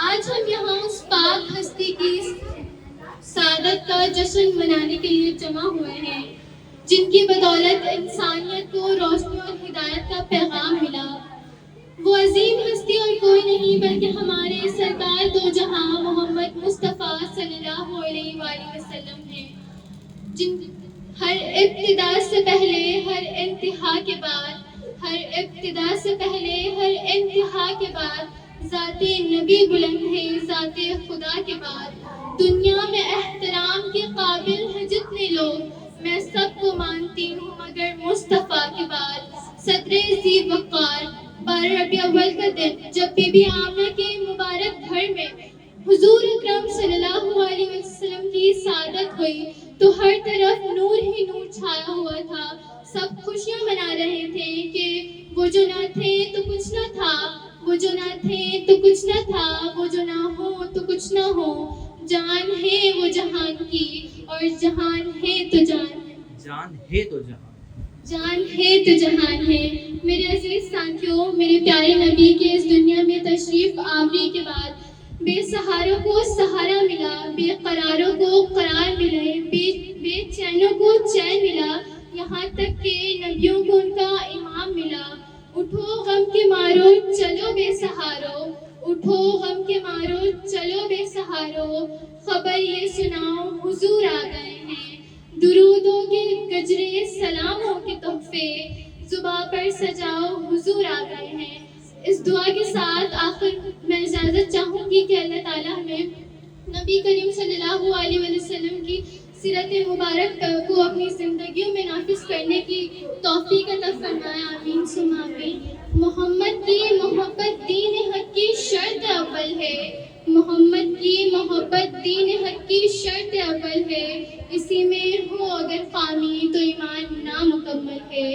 آج ہم یہاں اس پاک ہستی کی سعادت کا جشن منانے کے لیے جمع ہوئے ہیں جن کی بدولت انسانیت کو روشنی اور ہدایت کا پیغام ملا۔ وہ عظیم ہستی اور کوئی نہیں بلکہ ہمارے سرکار دو جہاں محمد مصطفیٰ صلی اللہ علیہ وآلہ وسلم ہیں، جن ہر ابتدا سے پہلے ہر انتہا کے بعد ذات نبی بلند ہے، ذات خدا کے بعد دنیا میں احترام کے قابل ہیں جتنے لوگ، میں سب کو مانتی ہوں مگر مصطفیٰ کے بعد۔ صدر ذی وقار 12 ربیع اول کا دن جب بی بی آمنہ کے مبارک گھر میں حضور اکرم صلی اللہ علیہ وسلم کی سعادت ہوئی تو ہر طرف نور ہی نور چھایا ہوا تھا۔ سب خوشیاں منا رہے تھے کہ وہ جو نہ تھے تو کچھ نہ تھا، وہ جو نہ تھے تو کچھ نہ تھا، وہ جو نہ ہو تو کچھ نہ ہو، جان ہے وہ جہان کی اور جہان ہے تو جان ہے تو جہان ہے۔ میرے عزیز ساتھیوں، میرے پیارے نبی کے اس دنیا میں تشریف آوری کے بعد بے سہاروں کو سہارا ملا، بے قراروں کو قرار ملے، بے چینوں کو چین ملا، یہاں تک کہ نبیوں کو ان کا امام ملا۔ اٹھو غم کے مارو چلو بے سہارو، اٹھو غم کے مارو چلو بے سہارو، خبر یہ سناؤ حضور آ گئے ہیں، درودوں کے گجرے سلاموں کے تحفے زباں پر سجاؤ حضور آ گئے ہیں۔ اس دعا کے ساتھ آخر میں اجازت چاہوں گی کہ اللہ تعالیٰ ہمیں نبی کریم صلی اللہ علیہ وسلم کی سیرت مبارک کو اپنی زندگیوں میں نافذ کرنے کی توفیق عطا فرمائے، آمین ثم آمین۔ محمد کی محبت دین حق کی شرط اول ہے، محمد کی محبت دین حق کی شرط اول ہے، اسی میں ہو اگر خامی تو ایمان نامکمل ہے۔